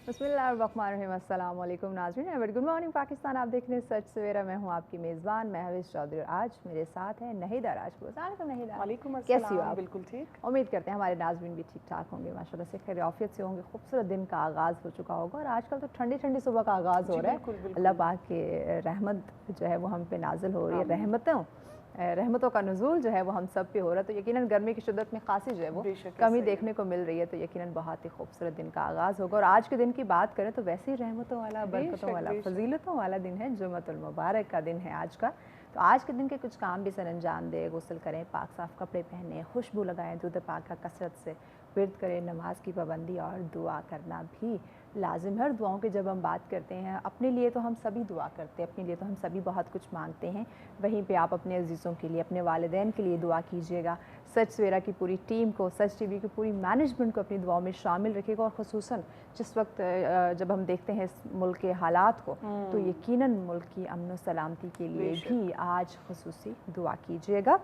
बिस्मिल्लाहिर्रहमानिर्रहीम, अस्सलाम वालेकुम नाज़रीन, गुड मॉर्निंग पाकिस्तान। आप देख रहे हैं सच सवेरा। मैं हूं आपकी मेज़बान महविश चौधरी। आज मेरे साथ है नहीदा राजपूत। अस्सलाम नहीदा। वालेकुम कैसी हो अस्सलाम। आप? बिल्कुल ठीक। उम्मीद करते हैं हमारे नाज़रीन भी ठीक ठाक होंगे, माशाल्लाह से खैर आफियत से होंगे। खूबसूरत दिन का आगाज़ हो चुका होगा और आजकल तो ठंडी ठंडी सुबह का आगाज़ हो रहा है। बिल्कुल बिल्कुल। अल्लाह पाक के रहमत जो है वो हम पे नाजिल हो रही है। रहमतों का नुज़ूल जो है वो हम सब पे हो रहा है। तो यकीनन गर्मी की शिद्दत में खासी जो है वो कमी देखने को मिल रही है। तो यकीनन बहुत ही खूबसूरत दिन का आगाज़ होगा। और आज के दिन की बात करें तो वैसे ही रहमतों वाला, बरकतों वाला, फजीलतों वाला दिन है। जुम्मतुल मुबारक का दिन है आज का। तो आज के दिन के कुछ काम भी सर अंजाम दे, गुस्ल करें, पाक साफ़ कपड़े पहने, खुशबू लगाएं, दूध पाक का कसरत से विर्द करें, नमाज की पाबंदी और दुआ करना भी लाजिम है। और दुआओं की जब हम बात करते हैं, अपने लिए तो हम सभी दुआ करते हैं, अपने लिए तो हम सभी बहुत कुछ मांगते हैं। वहीं पे आप अपने अजीज़ों के लिए, अपने वालिदैन के लिए दुआ कीजिएगा। सच सवेरा की पूरी टीम को, सच टीवी की पूरी मैनेजमेंट को अपनी दुआओं में शामिल रखिएगा। और ख़ुसूसन जिस वक्त जब हम देखते हैं इस मुल्क के हालात को, तो यकीनन मुल्क की अमन व सलामती के लिए भी आज ख़ुसूसी दुआ कीजिएगा।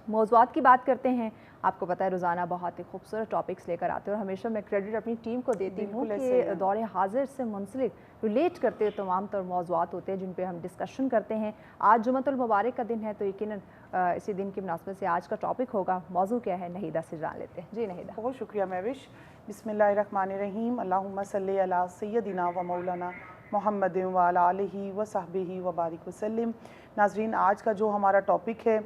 मौज़ूआत की बात करते हैं। आपको पता है रोज़ाना बहुत ही खूबसूरत टॉपिक्स लेकर आते हैं और हमेशा मैं क्रेडिट अपनी टीम को देती हूँ कि दौरे हाजिर से मुंसलिक रिलेट करते हुए तमाम तर मौज़ूआत होते हैं जिन पे हम डिस्कशन करते हैं। आज जुम्मतुल मुबारक का दिन है, तो यकीनन इसी दिन की मुनासबत से आज का टॉपिक होगा। मौजू क्या है, नहीदा से जान लेते हैं। जी नहीदा। बहुत शुक्रिया महविश। बिस्मिल्लाहिर्रहमानिर्रहीम। अल्लाहुम्मा सल्ली अला सय्यदिना व मौलाना मुहम्मदिन व अला आलिहि व सहबिहि व बारिक वसल्लम। नाज़रीन, आज का जो हमारा टॉपिक है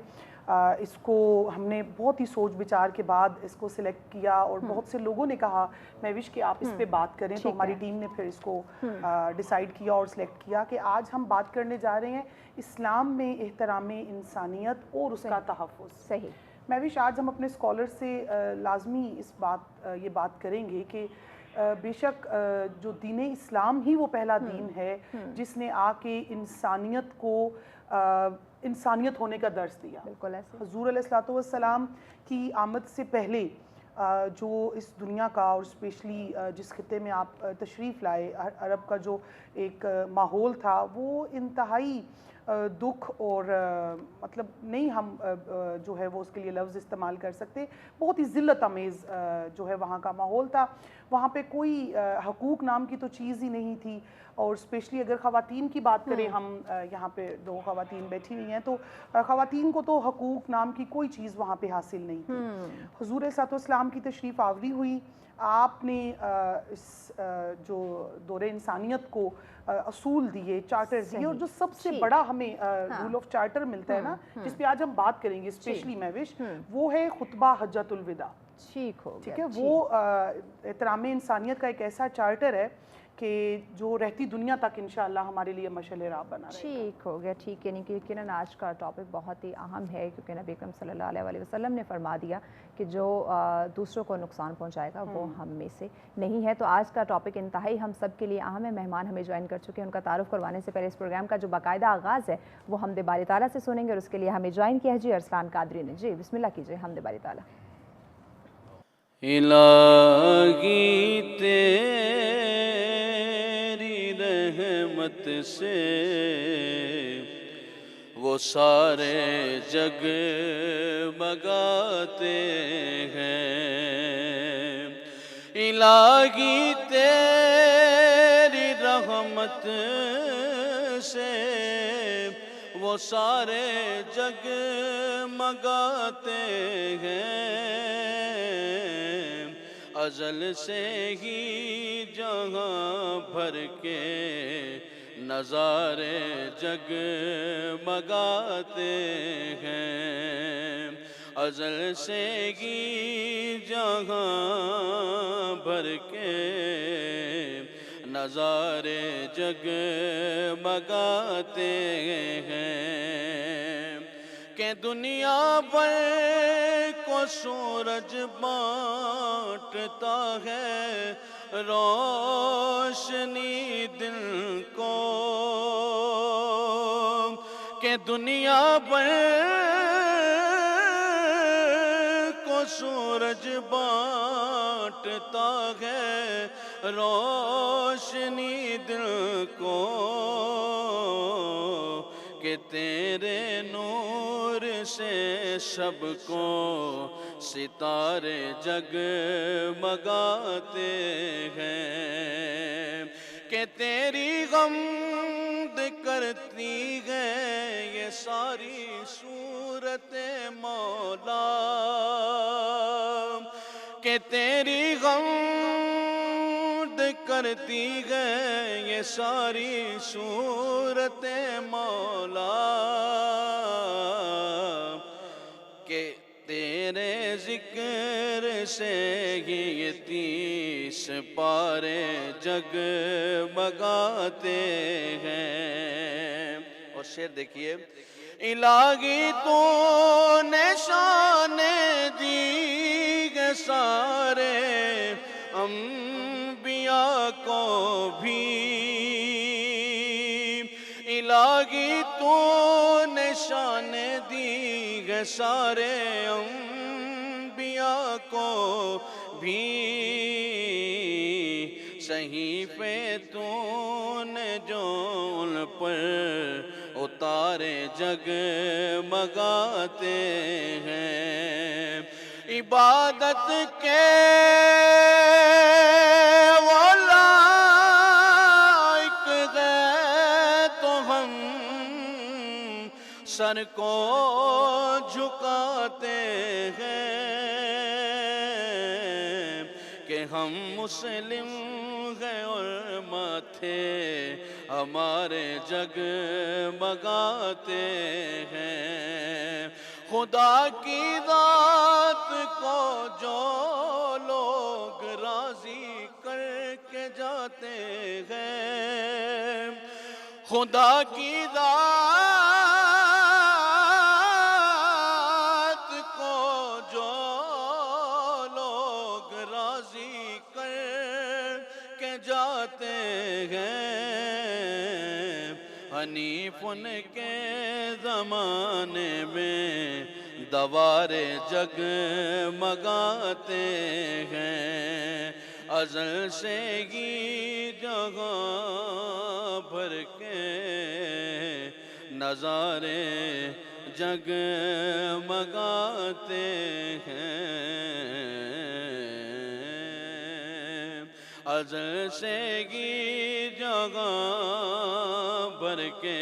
इसको हमने बहुत ही सोच विचार के बाद इसको सिलेक्ट किया और बहुत से लोगों ने कहा महविश कि आप इस पे बात करें, तो हमारी टीम ने फिर इसको डिसाइड किया और सिलेक्ट किया कि आज हम बात करने जा रहे हैं इस्लाम में एहतराम इंसानियत और उसका तहफ़्फ़ुज़। सही। महविश, आज हम अपने स्कॉलर से लाजमी ये बात करेंगे कि बेशक जो दीन इस्लाम ही वो पहला दीन है जिसने आके इंसानियत को इंसानियत होने का दर्स दिया। बिल्कुल ऐसे। हुज़ूर अलैहिस्सलातु वस्सलाम की आमद से पहले जो इस दुनिया का और स्पेशली जिस खिते में आप तशरीफ़ लाए, अरब का जो एक माहौल था वो इंतहाई दुख और मतलब नहीं हम जो है वो उसके लिए लफ्ज़ इस्तेमाल कर सकते। बहुत ही ज़िल्लत अमेज़ जो है वहाँ का माहौल था। वहाँ पे कोई हकूक़ नाम की तो चीज़ ही नहीं थी। और स्पेशली अगर ख़वातीन की बात करें, हम यहाँ पे दो ख़वातीन बैठी हुई हैं, तो ख़वातीन को तो हकूक़ नाम की कोई चीज़ वहाँ पे हासिल नहीं थी। हुज़ूर अलैहिस्सलाम की तशरीफ़ आवरी हुई, आपने इस जो दौरे इंसानियत को असूल दिए, चार्टर दिए, और जो सबसे बड़ा हमें रूल ऑफ चार्टर मिलता है ना, जिस पे आज हम बात करेंगे स्पेशली महविश, वो है खुतबा हज्जतुल विदा। ठीक है, वो एहतराम इंसानियत का एक ऐसा चार्टर है कि जो रहती दुनिया तक इंशाअल्लाह हमारे लिए मशअल राह बना रहेगा। ठीक हो गया, ठीक है। नहीं कि यकीनन आज का टॉपिक बहुत ही अहम है, क्योंकि नबी अकरम सल्लल्लाहु अलैहि वसल्लम ने फरमा दिया कि जो दूसरों को नुकसान पहुंचाएगा वो हम में से नहीं है। तो आज का टॉपिक इंतहाई हम सब के लिए अहम है। मेहमान हमें ज्वाइन कर चुके हैं, उनका तारुफ करवाने से पहले इस प्रोग्राम का जो बाकायदा आगाज़ है वो हमदे बारी ताला से सुनेंगे और उसके लिए हमें ज्वाइन किया है जी अरसलान कादरी ने। जी बिस्मिल्लाह कीजिए, हमदे बारी ताला। इलाही तेरी रहमत से वो सारे जग बगाते हैं। इलाही तेरी रहमत से वो सारे जग मगाते हैं। अज़ल से ही जहाँ भर के नज़ारे जग मगाते हैं। अज़ल से ही जहाँ भर के नज़ारे जग मगाते हैं। कि दुनिया भर को सूरज बांटता है, रोशनी दिल को। कि दुनिया भर को सूरज बांटता है, रोशनी दिल को। कि तेरे नूर سے شب کو ستارے جگمگاتے ہیں کہ تیری غمد کرتی ہے یہ ساری صورت مولا، کہ تیری غمد کرتی ہے یہ ساری صورت مولا، کہ تیرے ذکر سے ہی یہ 30 پارے جگمگاتے ہیں۔ اور شعر دیکھیے، الہی تو نے شان دی ہے سارے انبیاء کو بھی، الہی تو نے شان دی ہے سارے انبیاء کو بھی، صحیفے تو نے جو ان پر اتارے جگمگاتے ہیں، عبادت کے وہ لائق ہے تو ہم سر کو جھکاتے ہیں، کہ ہم مسلم ہیں اور ماتھے ہمارے جگمگاتے ہیں، خدا کی ذات کو جو لوگ راضی کر کے جاتے ہیں، خدا کی ذات کو جو لوگ راضی کر کے جاتے ہیں، حنیف ان کے زمانے میں دوار جگمگاتے ہیں، ازل سے ہی جگہ بھر کے نظارے جگمگاتے ہیں، ازل سے ہی جگہ بھر کے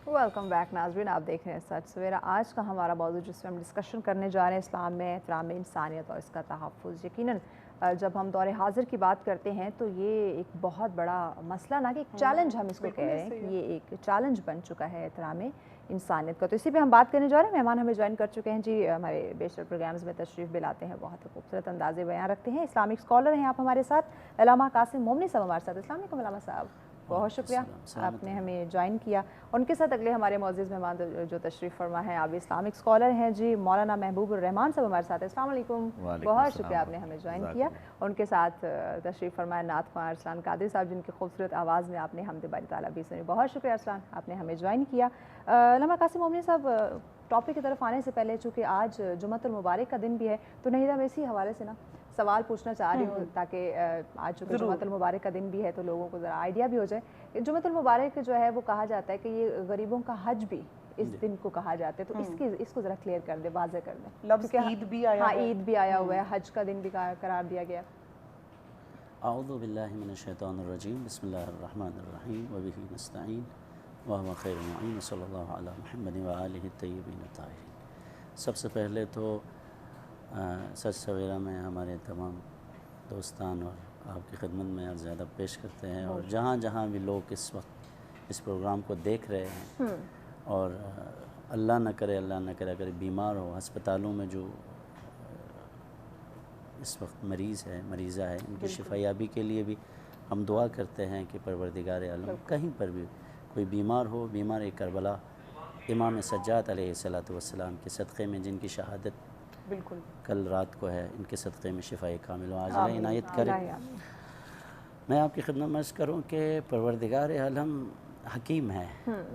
ویلکم بیک ناظرین، آپ دیکھ رہے ہیں سچ سویرا۔ آج کا ہمارا موضوع جس میں ہم ڈسکشن کرنے جا رہے ہیں اسلام میں احترام انسانیت اور اس کا تحفظ۔ یقیناً جب ہم دور حاضر کی بات کرتے ہیں تو یہ ایک بہت بڑا مسئلہ، نہ کہ ایک چیلنج ہم اس کو کہہ رہے ہیں کہ یہ ایک چیلنج بن چکا ہے احترام انسانیت کا۔ تو اسی پہ ہم بات کرنے جا رہے ہیں۔ مہمان ہمیں جوائن کر چکے ہیں جی، ہمارے بیشتر پروگرامز میں تشریف بھی لاتے ہیں، بہت خوبصورت انداز بیان رکھتے ہیں، اسلامک اسکالر ہیں آپ ہمارے ساتھ، علامہ قاسم مومنی صاحب ہمارے ساتھ۔ السلام علیکم علامہ صاحب، بہت شکریہ آپ نے ہمیں جوائن کیا۔ ان کے ساتھ اگلے ہمارے معزز مہمان جو تشریف فرما ہیں، آپ اسلامک اسکالر ہیں جی، مولانا محبوب الرحمان صاحب ہمارے ساتھ۔ السلام علیکم، بہت شکریہ آپ نے ہمیں جوائن کیا۔ ان کے ساتھ تشریف فرمائے نعت خواں ارسلان قادری صاحب، جن کی خوبصورت آواز میں آپ نے حمد باری تعالیٰ بھی سنی۔ بہت شکریہ ارسلان، آپ نے ہمیں جوائن کیا۔ علامہ قاسم مومنی صاحب، ٹاپک کی طرف آنے سے پہلے چونکہ آج جمعۃ المبارک کا دن بھی ہے، تو نہیں میں اسی حوالے سے نا سوال پوچھنا چاہ رہی ہوں، تاکہ آج چونکہ جمعۃ المبارک کا دن بھی ہے تو لوگوں کو ذرا آئیڈیا بھی ہو جائے۔ جمعۃ المبارک جو ہے وہ کہا جاتا ہے کہ یہ غریبوں کا حج بھی اس دن کو کہا جاتا ہے، تو اس کو ذرا کلیئر کر دیں، واضح کر دیں۔ لفظ عید بھی آیا ہے، عید بھی آیا ہوا ہے، حج کا دن بھی قرار دیا گیا۔ اعوذ باللہ من الشیطان الرجیم، بسم اللہ الرحمن الرحیم، وبہ نستعین وہو خیر المعین، صلی اللہ علی محمد وآلہ الطیبین الطاہرین۔ سب سے پہلے تو سچ سویرا میں ہمارے تمام دوستان اور آپ کی خدمت میں عرض ادب پیش کرتے ہیں، اور جہاں جہاں بھی لوگ اس وقت اس پروگرام کو دیکھ رہے ہیں، اور اللہ نہ کرے اگر بیمار ہو، ہسپتالوں میں جو اس وقت مریضہ ہے، ان کی شفا یابی کے لیے بھی ہم دعا کرتے ہیں کہ پروردگار عالم کہیں پر بھی کوئی بیمار ہو، بیمار کربلا امام سجاد علیہ السلام کے صدقے میں جن کی شہادت بالکل کل رات کو ہے، ان کے صدقے میں شفا کامل و عاجلہ عنایت کرے۔ میں آپ کی خدمت میں عرض کروں کہ پروردگار عالم حکیم ہے،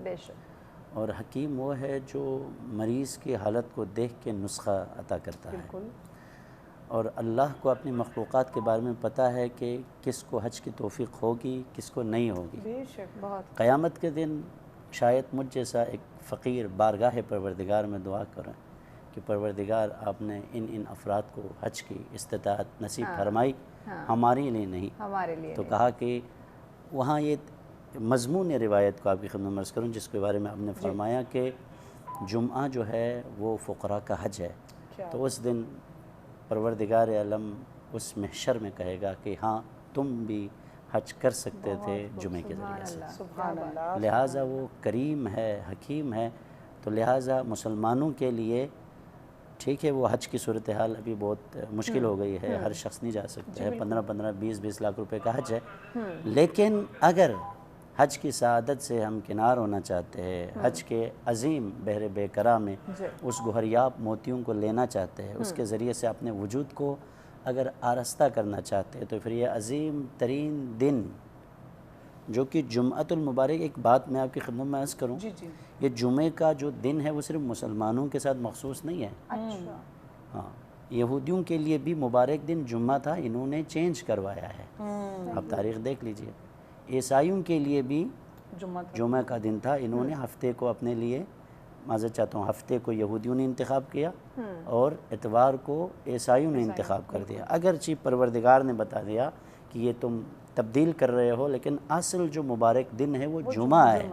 بے شک، اور حکیم وہ ہے جو مریض کی حالت کو دیکھ کے نسخہ عطا کرتا ہے. بالکل. اور اللہ کو اپنی مخلوقات کے بارے میں پتہ ہے کہ کس کو حج کی توفیق ہوگی کس کو نہیں ہوگی. بے شک. بہت قیامت کے دن شاید مجھ جیسا ایک فقیر بارگاہ پروردگار میں دعا کریں کہ پروردگار آپ نے ان افراد کو حج کی استطاعت نصیب فرمائی، ہمارے لیے نہیں. ہمارے لیے تو کہا کہ وہاں یہ مضمون روایت کو آپ کی خدمت میں عرض کروں جس کے بارے میں آپ نے فرمایا کہ جمعہ جو ہے وہ فقراء کا حج ہے. تو اس دن پروردگار عالم اس محشر میں کہے گا کہ ہاں تم بھی حج کر سکتے تھے جمعے کے ذریعے سے. سبحان اللہ. لہٰذا وہ کریم ہے، حکیم ہے. تو لہٰذا مسلمانوں کے لیے ٹھیک ہے وہ حج کی صورتحال ابھی بہت مشکل ہو گئی ہے، ہر شخص نہیں جا سکتا ہے، 15 20 لاکھ روپے کا حج ہے. لیکن اگر حج کی سعادت سے ہم کنار ہونا چاہتے ہیں، حج کے عظیم بحر بے کرا میں اس گوہریاب موتیوں کو لینا چاہتے ہیں، اس کے ذریعے سے اپنے وجود کو اگر آرستہ کرنا چاہتے ہیں تو پھر یہ عظیم ترین دن جو کہ جمعۃ المبارک، ایک بات میں آپ کی خدمت میں عرض کروں، یہ جمعے کا جو دن ہے وہ صرف مسلمانوں کے ساتھ مخصوص نہیں ہے. اچھا. ہاں، یہودیوں کے لیے بھی مبارک دن جمعہ تھا، انہوں نے چینج کروایا ہے. آپ تاریخ دیکھ لیجئے. عیسائیوں کے لیے بھی جمعہ کا دن تھا، انہوں نے ہفتے کو اپنے لیے، معذرت چاہتا ہوں، ہفتے کو یہودیوں نے انتخاب کیا اور اتوار کو عیسائیوں نے انتخاب کر دیا. اگرچہ پروردگار نے بتا دیا کہ یہ تم تبدیل کر رہے ہو، لیکن اصل جو مبارک دن ہے وہ جمعہ ہے.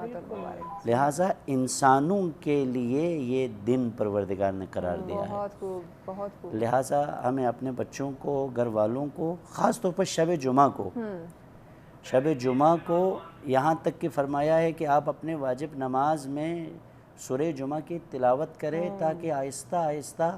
لہٰذا انسانوں کے لیے یہ دن پروردگار نے قرار دیا ہے. بہت خوب، بہت خوب. لہٰذا ہمیں اپنے بچوں کو، گھر والوں کو، خاص طور پر شب جمعہ کو یہاں تک کہ فرمایا ہے کہ آپ اپنے واجب نماز میں سورہ جمعہ کی تلاوت کریں تاکہ آہستہ آہستہ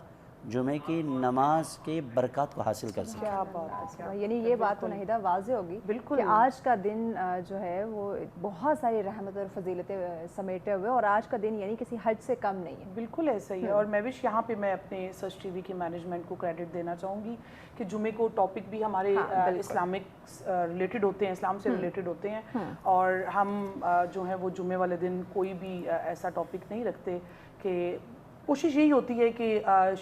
جمعے کی نماز کے برکات کو حاصل کر سکیں. کیا بات ہے. یعنی یہ بات تو نہیدہ واضح ہوگی کہ آج کا دن جو ہے وہ بہت ساری رحمت اور فضیلتیں سمیٹے ہوئے، اور آج کا دن یعنی کسی حج سے کم نہیں ہے. بالکل ایسا ہی ہے. اور مہوش یہاں پہ میں اپنے سچ ٹی وی کی مینجمنٹ کو کریڈٹ دینا چاہوں گی کہ جمعے کو ٹاپک بھی ہمارے اسلامک ریلیٹڈ ہوتے ہیں، اسلام سے ریلیٹڈ ہوتے ہیں، اور ہم جو ہیں وہ جمعے والے دن کوئی بھی ایسا ٹاپک نہیں رکھتے. کہ کوشش یہی ہوتی ہے کہ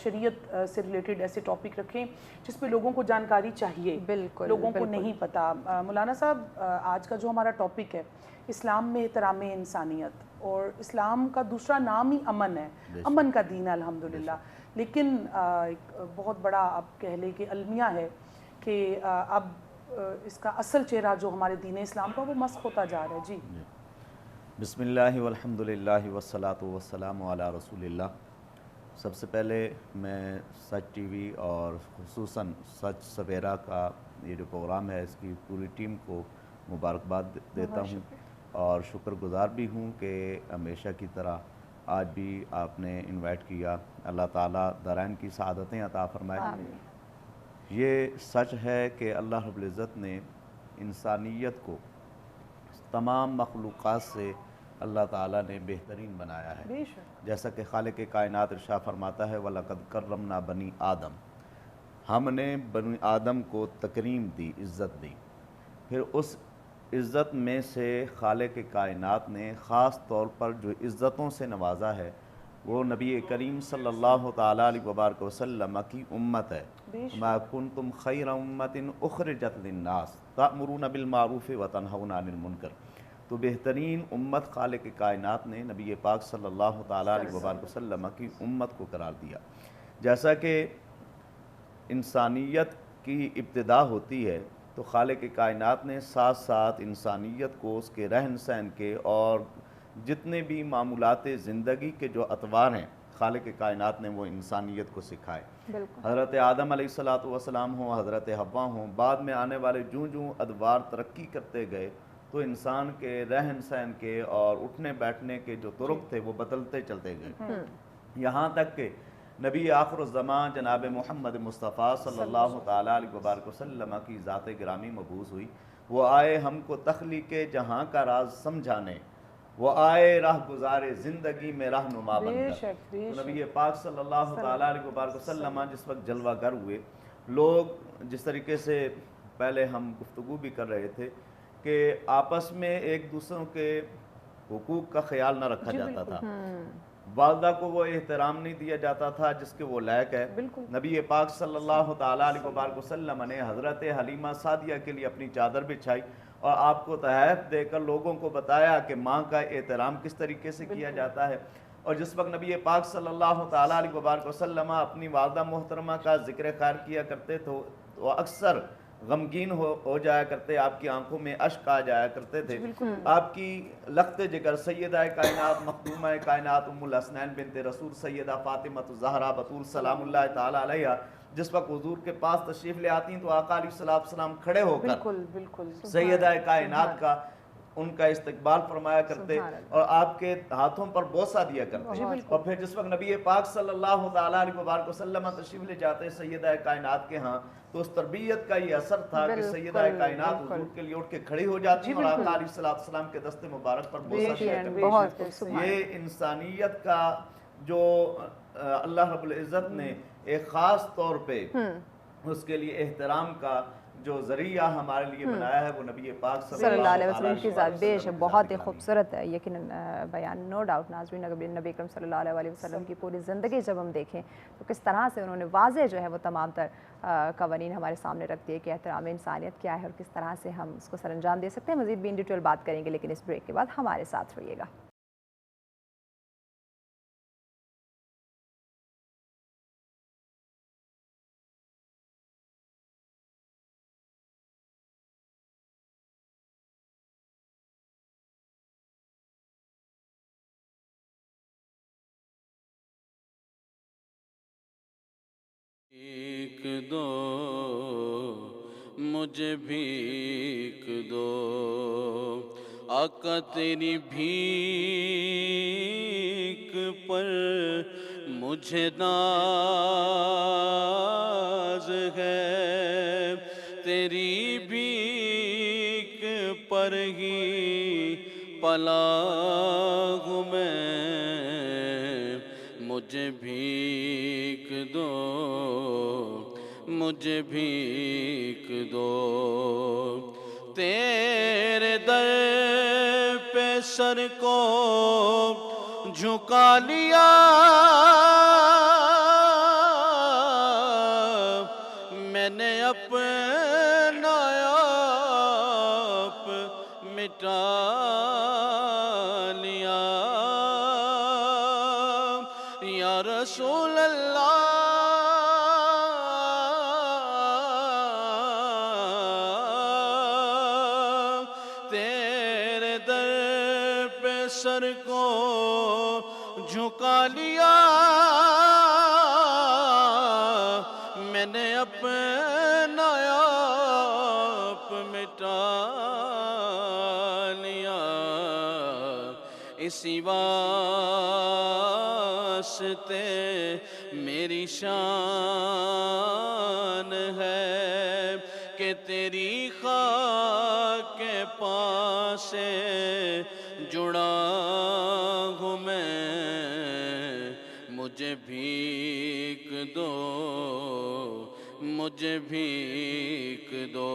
شریعت سے ریلیٹڈ ایسے ٹاپک رکھیں جس پہ لوگوں کو جانکاری چاہیے، لوگوں کو نہیں پتہ. مولانا صاحب، آج کا جو ہمارا ٹاپک ہے اسلام میں احترام انسانیت، اور اسلام کا دوسرا نام ہی امن ہے، امن کا دین ہے الحمدللہ. لیکن ایک بہت بڑا آپ کہہ لیں کہ المیہ ہے کہ اب اس کا اصل چہرہ جو ہمارے دین اسلام کا وہ مسخ ہوتا جا رہا ہے. جی بسم اللہ والحمدللہ والصلاۃ والسلام علی رسول اللہ. سب سے پہلے میں سچ ٹی وی اور خصوصاً سچ سویرا کا یہ جو پروگرام ہے اس کی پوری ٹیم کو مبارکباد دیتا ہوں، اور شکر گزار بھی ہوں کہ ہمیشہ کی طرح آج بھی آپ نے انوائٹ کیا. اللہ تعالیٰ دارین کی سعادتیں عطا فرمائے. یہ سچ ہے کہ اللہ رب العزت نے انسانیت کو تمام مخلوقات سے اللہ تعالیٰ نے بہترین بنایا ہے. جیسا کہ خالق کائنات ارشاد فرماتا ہے وَلَقَدْ كَرَّمْنَا بَنِي آدم، ہم نے بنی آدم کو تکریم دی، عزت دی. پھر اس عزت میں سے خالق کائنات نے خاص طور پر جو عزتوں سے نوازا ہے وہ نبی کریم صلی اللہ تعالیٰ علیہ وبارک وسلم کی امت ہے. مَا كُنْتُمْ خَيْرَ أُمَّةٍ أُخْرِجَتْ لِلنَّاسِ تَأْمُرُونَ بِالْمَعْرُوفِ وَتَنْهَوْنَ عَنِ الْمُنْكَرِ. تو بہترین امت خالق کائنات نے نبی پاک صلی اللہ تعالیٰ علیہ وبارک وسلم کی امت کو قرار دیا. جیسا کہ انسانیت کی ابتدا ہوتی ہے تو خالق کائنات نے ساتھ ساتھ انسانیت کو اس کے رہن سہن کے اور جتنے بھی معمولات زندگی کے جو اطوار ہیں خالق کائنات نے وہ انسانیت کو سکھائے. حضرت آدم علیہ السلام ہوں، حضرت حوا ہوں، بعد میں آنے والے جوں ادوار ترقی کرتے گئے تو انسان کے رہن سہن کے اور اٹھنے بیٹھنے کے جو طرق تھے وہ بدلتے چلتے گئے، یہاں تک کہ نبی آخر الزمان جناب محمد مصطفیٰ صلی اللہ تعالیٰ علیہ وبارک وسلم کی ذات گرامی مبعوث ہوئی. وہ آئے ہم کو تخلیق جہاں کا راز سمجھانے، وہ آئے راہ گزارے زندگی میں رہنما بن کر. تو نبی پاک صلی اللہ تعالیٰ علیہ وبارک وسلم جس وقت جلوہ گر ہوئے، لوگ جس طریقے سے پہلے ہم گفتگو بھی کر رہے تھے کہ آپس میں ایک دوسروں کے हुकूक का ख्याल न रखा जाता था, वालदा को वो एहतराम नहीं दिया जाता था जिसके वो लायक है। नबी पाक सल्लल्लाहु ताला अलैहि वसल्लम ने हज़रत हलीमा सादिया के लिए अपनी चादर बिछाई और आपको तहफ़ देकर लोगों को बताया कि माँ का एहतराम किस तरीके से किया जाता है। और जिस वक्त नबी पाक सल्लल्लाहु ताला अलैहि वसल्लम अपनी वालदा मोहतरमा का ज़िक्र खैर किया करते थे तो अक्सर गमगीन हो जाया करते, आपकी आंखों में अश्क आ जाया करते थे। आपकी लख्त जिगर सैयदा कायनात मखदूमा कायनात उम्मुल हसनैन बिनते रसूल सैयदा फातिमा ज़हरा बतूल सलामुल्लाह ताला अलैहा जिस वक्त हुजूर के पास तशरीफ़ ले आती तो आका अलैहिस्सलाम खड़े होकर सैयदा कायनात का उनका इस्तकबाल फरमाया करते और आपके हाथों पर बोसा दिया करते। और फिर जिस वक्त नबी पाक सल्लल्लाहु ताला अलैहि वसल्लम तशरीफ़ ले जाते सैयदा कायनात के यहाँ तो उस तरबियत का ये असर था कि सैयदा कायनात हुजूर के लिए उठ के खड़ी हो जाती और आका अलैहिस्सलाम के दस्ते मुबारक पर बोसा दिया करते। ये इंसानियत का जो अल्लाह रब्बुल इज़्ज़त ने एक ख़ास तौर पे उसके लिए एहतराम का जो ज़रिया हमारे लिए बनाया है वो नबी पाक सल्लल्लाहु अलैहि वसल्लम की ज़ात बेश बहुत ही खूबसूरत है यकीनन बयान, नो डाउट। नाज़रीन, अगर नबी अकरम सल्लल्लाहु अलैहि वसल्लम की पूरी ज़िंदगी जब हम देखें तो किस तरह से उन्होंने वाज़े जो है वो तमाम तर कवानीन हमारे सामने रख दिए कि एहतराम इंसानियत क्या है और किस तरह से हम उसको सरअंजाम दे सकते हैं। मज़ीद भी इन डिटेल बात करेंगे, लेकिन इस ब्रेक के बाद हमारे साथ रहिएगा। एक दो मुझे भीख दो आका तेरी भीख पर मुझे नाज है, तेरी भीख पर ही पला हूँ मैं, मुझे भीख दो मुझे भीख दो। तेरे दर पे सर को झुका लिया, मैंने अपना आप मिटा लिया। या रसूल अल्लाह तेरे दर पे सर को झुका लिया, मैंने अपना आप मिटा लिया। इसी वास्ते मेरी शान है कि तेरी खाक के पास से जुड़ा हूँ मैं, मुझे भीख दो मुझे भीख दो।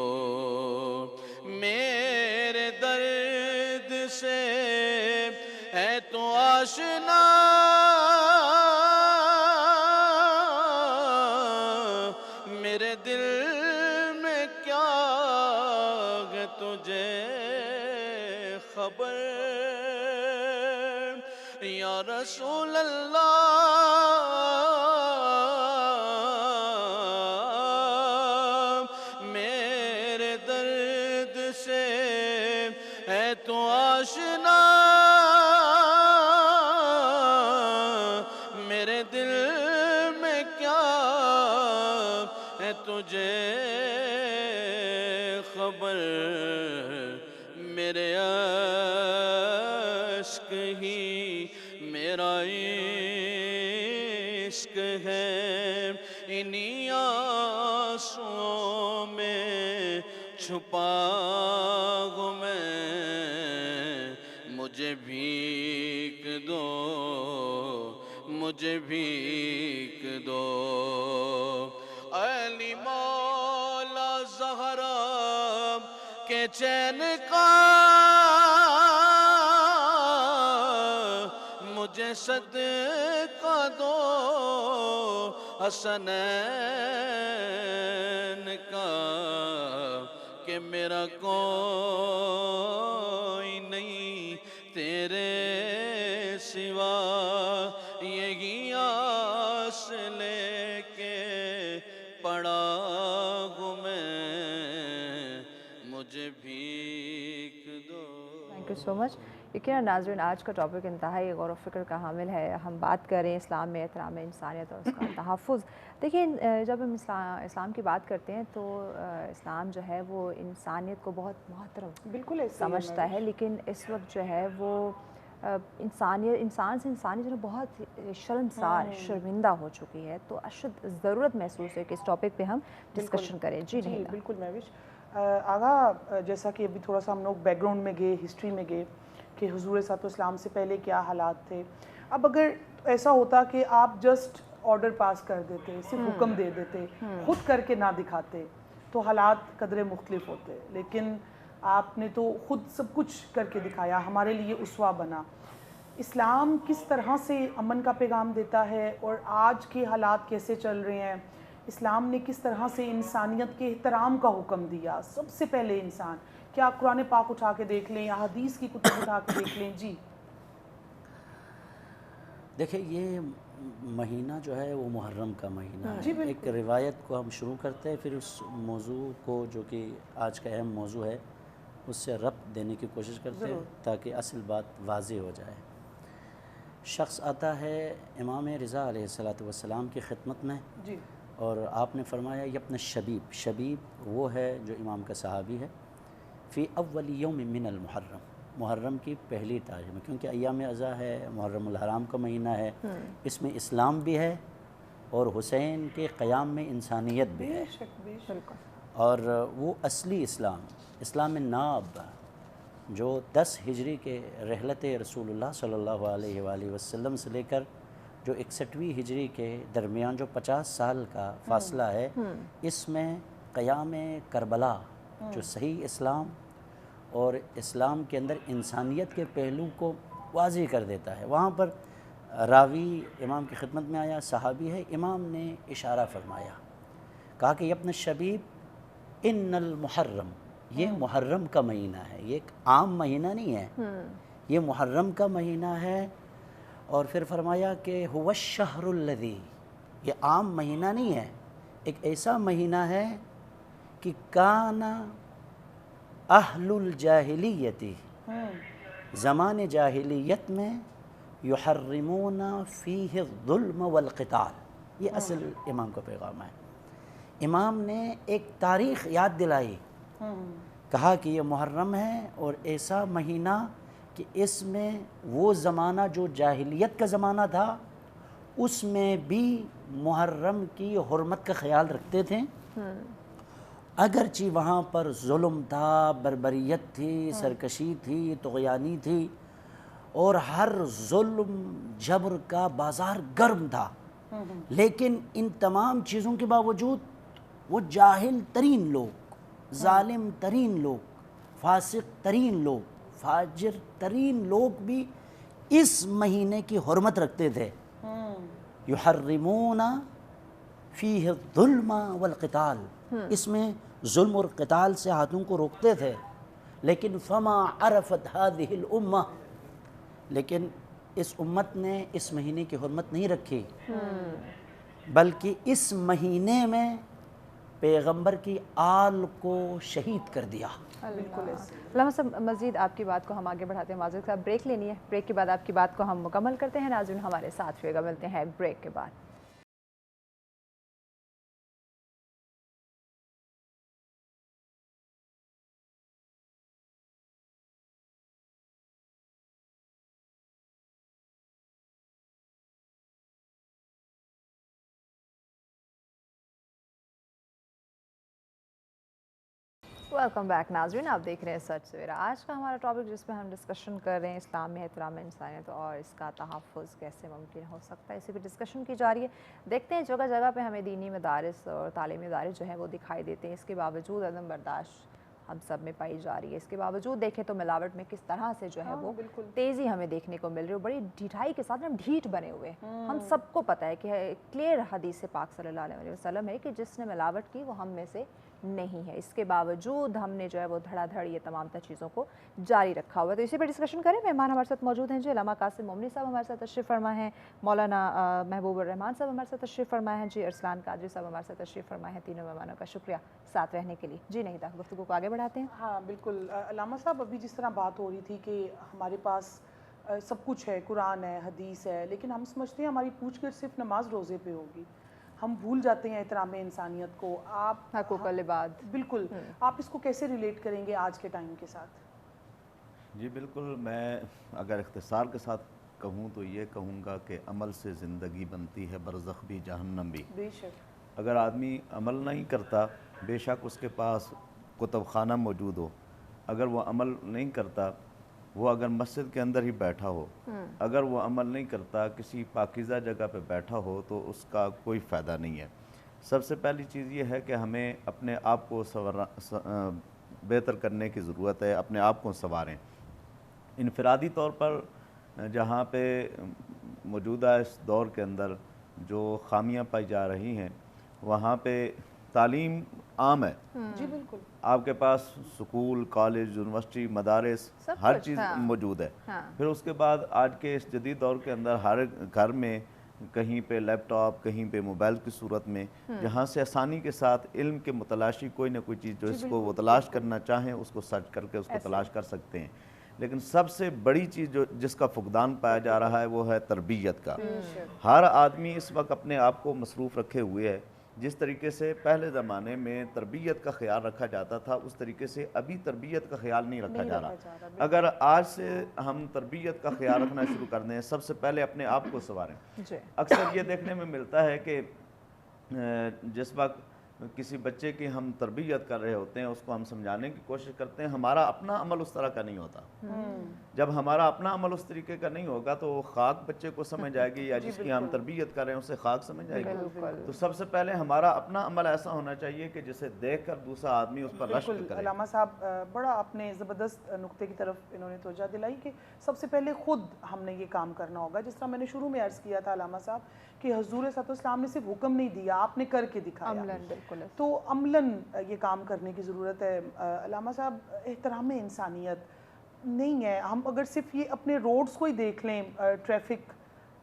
मेरे दर्द से है तो आशना, मेरे दिल में क्या है तुझे खबर। या रसूल अल्लाह मेरे दर्द से है तो आशना, मेरे दिल में क्या है तुझे खबर। मेरे अश्क ही मेरा इश्क है, इन्हीं आंसुओं में छुपा हूँ मैं, मुझे भीख दो मुझे भीख दो। अली मौला ज़हरा के चैन का का दो हसनैन का कि मेरा कोई नहीं तेरे सिवा, यही आस लेके पड़ा हूँ मैं, मुझे भीख दो। Thank you so much. यकीनन नाज़रीन, आज का टॉपिक इंतहाई गौर व फ़िक्र का हामिल है। हम बात करें इस्लाम में एहतराम इंसानियत और उसका तहफ़्फ़ुज़। देखिए, जब हम इस्लाम की बात करते हैं तो इस्लाम जो है वो इंसानियत को बहुत मोहतरम बिल्कुल ऐसे ही है समझता है, लेकिन इस वक्त जो है वो इंसान से इंसानियत जो है बहुत शर्मसार शर्मिंदा हो चुकी है। तो अशद ज़रूरत महसूस है कि इस टॉपिक पे हम डिस्कशन करें। जी नहीं बिल्कुल महविश। आगा, जैसा कि अभी थोड़ा सा हम लोग बैकग्राउंड में गए, हिस्ट्री में गए कि हुजूर इस्लाम से पहले क्या हालात थे। अब अगर ऐसा होता कि आप जस्ट ऑर्डर पास कर देते, सिर्फ हुक्म दे देते, खुद करके ना दिखाते, तो हालात कदरे मुख्तलिफ होते। लेकिन आपने तो खुद सब कुछ करके दिखाया, हमारे लिए उसवा बना। इस्लाम किस तरह से अमन का पैगाम देता है और आज के हालात कैसे चल रहे हैं, इस्लाम ने किस तरह से इंसानियत के एहतराम का हुक्म दिया, सबसे पहले इंसान। क्या आप कुरान पाक उठा के देख लें या हदीस की कुतुब उठा के देख लें। जी देखिए, ये महीना जो है वो मुहर्रम का महीना जी, है। एक रिवायत को हम शुरू करते हैं, फिर उस मौजू को जो कि आज का अहम मौजू है उससे रब्त देने की कोशिश करते हैं ताकि असल बात वाज़ेह हो जाए। शख्स आता है इमाम रिज़ा अलैहिस्सलातु वस्सलाम की खिदमत में जी और आपने फरमाया यब्न शबीब वो है जो इमाम का सहाबी है, फ़ी अव्वल यौम मिनल मुहर्रम, मुहर्रम की पहली तारीख में, क्योंकि अय्याम अज़ा है, मुहर्रमुल हराम का महीना है, इसमें इस्लाम भी है और हुसैन के क़याम में इंसानियत भी है। और वो असली इस्लाम नाब जो 10 हिजरी के रहलत रसूलुल्लाह सल्लल्लाहु अलैहि वसल्लम से लेकर जो 61वीं हिजरी के दरमियान जो 50 साल का फ़ासला है, इसमें क़याम करबला जो सही इस्लाम और इस्लाम के अंदर इंसानियत के पहलू को वाज़ेह कर देता है। वहाँ पर रावी इमाम की खिदमत में आया, सहाबी है, इमाम ने इशारा फरमाया, कहा कि यब्न शबीब इन्नल मुहर्रम, ये मुहर्रम का महीना है, ये एक आम महीना नहीं है, ये मुहर्रम का महीना है। और फिर फरमाया कि हुवा शहरुल्लज़ी, ये आम महीना नहीं है, एक ऐसा महीना है कि काना अहलुल जाहिलियती, ज़माने जाहिलियत में युहर्रिमूना फ़ीहि ज़ुल्म वल क़िताल, ये असल इमाम का पैगाम है। इमाम ने एक तारीख़ याद दिलाई, कहा कि ये मुहर्रम है और ऐसा महीना कि इसमें वो ज़माना जो जाहिलियत का ज़माना था उसमें भी मुहर्रम की हुर्मत का ख़याल रखते थे, अगरचि वहाँ पर जुल्म था, बर्बरियत थी, सरकशी थी, तुग़यानी थी और हर जुल्म जबर का बाज़ार गर्म था, लेकिन इन तमाम चीज़ों के बावजूद वो जाहिल तरीन लोग, जालिम तरीन लोग, फासिक तरीन लोग, फाजिर तरीन लोग भी इस महीने की हुर्मत रखते थे। युहर्रिमूना फ़ीहि ज़ुल्म वल क़िताल, इसमें जुल्म और क़िताल से हाथों को रोकते थे। लेकिन फ़मा अरफ़त हाज़िहिल उम्मा, लेकिन इस उम्मत ने इस महीने की हुर्मत नहीं रखी, बल्कि इस महीने में पैगंबर की आल को शहीद कर दिया। अल्लाह सब मज़ीद आपकी बात को हम आगे बढ़ाते हैं। माज़ूर साहब ब्रेक लेनी है, ब्रेक के बाद आपकी बात को हम मुकम्मल करते हैं। नाज़रीन हमारे साथ रहिएगा, मिलते हैं ब्रेक के बाद। वेलकम बैक नाज़रीन, आप देख रहे हैं सच सवेरा। आज का हमारा टॉपिक जिसमें हम डिस्कशन कर रहे हैं इस्लाम में एहतराम इंसानियत और इसका तहफ़्फ़ुज़ कैसे मुमकिन हो सकता है, इसी पर डिस्कशन की जा रही है। देखते हैं जगह जगह पे हमें दीनी मदारिस और तालीमी मदारिस जो है वो दिखाई देते हैं, इसके बावजूद अदम बर्दाश्त हम सब में पाई जा रही है। इसके बावजूद देखें तो मिलावट में किस तरह से जो है वो तेज़ी हमें देखने को मिल रही है, बड़ी ढिठाई के साथ हम ढीठ बने हुए। हम सबको पता है कि क्लियर हदीस पाक सल्लल्लाहु अलैहि वसल्लम है कि जिसने मिलावट की वो हम में से नहीं है। इसके बावजूद हमने जो है वो धड़ाधड़ ये तमाम चीज़ों को जारी रखा हुआ है। तो इसी पर डिस्कशन करें। मेहमान हमारे साथ मौजूद हैं जी, अल्लामा कासिम मोमनी साहब हमारे साथ तशरीफ़ फरमा हैं, मौलाना महबूब रहमान साहब हमारे साथ तशरीफ़ फरमा हैं जी, अरसलान कादरी साहब हमारे साथ तशरीफ़ फरमा हैं। तीनों मेहमानों का शुक्रिया साथ रहने के लिए। जी नहीं था, गुफ्तगू को आगे बढ़ाते हैं। हाँ बिल्कुल अल्लामा साहब, अभी जिस तरह बात हो रही थी कि हमारे पास सब कुछ है, कुरान है, हदीस है, लेकिन हम समझते हैं हमारी पूछगिछ सिर्फ नमाज रोज़े पे होगी। हम भूल जाते हैं एहतराम इंसानियत को। आप हकूक़ुल इबाद, बिल्कुल, आप इसको कैसे रिलेट करेंगे आज के टाइम के साथ? जी बिल्कुल, मैं अगर इख्तिसार के साथ कहूँ तो ये कहूँगा कि अमल से ज़िंदगी बनती है, बरज़ख भी जहन्नम भी। बेशक। अगर आदमी अमल नहीं करता, बेशक उसके पास कुतुब खाना मौजूद हो, अगर वो अमल नहीं करता, वो अगर मस्जिद के अंदर ही बैठा हो, अगर वो अमल नहीं करता, किसी पाकीज़ा जगह पे बैठा हो, तो उसका कोई फ़ायदा नहीं है। सबसे पहली चीज़ ये है कि हमें अपने आप को बेहतर करने की ज़रूरत है, अपने आप को संवारें। इनफरादी तौर पर जहाँ पे मौजूदा इस दौर के अंदर जो खामियां पाई जा रही हैं, वहाँ पे तालीम आम है। जी बिल्कुल। आपके पास स्कूल, कॉलेज, यूनिवर्सिटी, मदारिस, हर चीज़ मौजूद है। फिर उसके बाद आज के इस जदीद दौर के अंदर हर घर में कहीं पे लैपटॉप, कहीं पे मोबाइल की सूरत में, जहाँ से आसानी के साथ इल्म के मुतलाशी कोई ना कोई चीज़ जो इसको वो तलाश करना चाहें उसको सर्च करके उसको तलाश कर सकते हैं। लेकिन सबसे बड़ी चीज़ जो जिसका फुकदान पाया जा रहा है वो है तरबियत का। हर आदमी इस वक्त अपने आप को मसरूफ़ रखे हुए है। जिस तरीके से पहले ज़माने में तरबियत का ख्याल रखा जाता था, उस तरीके से अभी तरबियत का ख्याल नहीं रखा जा रहा। अगर आज से हम तरबियत का ख्याल रखना शुरू कर दें, सबसे पहले अपने आप को संवारें। अक्सर ये देखने में मिलता है कि जिस वक्त किसी बच्चे की हम तरबियत कर रहे होते हैं, उसको हम समझाने की कोशिश करते हैं, हमारा अपना अमल उस तरह का नहीं होता। जब हमारा अपना अमल उस तरीके का नहीं होगा तो वो खाक बच्चे को समझ आएगी, या जिसकी हम तरबियत कर रहे हैं उसे खाक समझ आएगी। तो सबसे पहले हमारा अपना अमल ऐसा होना चाहिए कि जिसे देख कर दूसरा आदमी उस पर रश्क करे। अल्लामा साहब बड़ा आपने ज़बरदस्त नुक्ते की तरफ इन्होंने तवज्जो दिलाई कि सबसे पहले ख़ुद हमने ये काम करना होगा। जिस तरह मैंने शुरू में अर्ज़ किया था अल्लामा साहब कि हुज़ूर सल्लल्लाहु अलैहि वसल्लम ने सिर्फ हुक्म नहीं दिया, आपने करके दिखाया। तो अमलन ये काम करने की ज़रूरत है। अल्लामा साहब, एहतराम इंसानियत नहीं है। हम अगर सिर्फ ये अपने रोड्स को ही देख लें, ट्रैफिक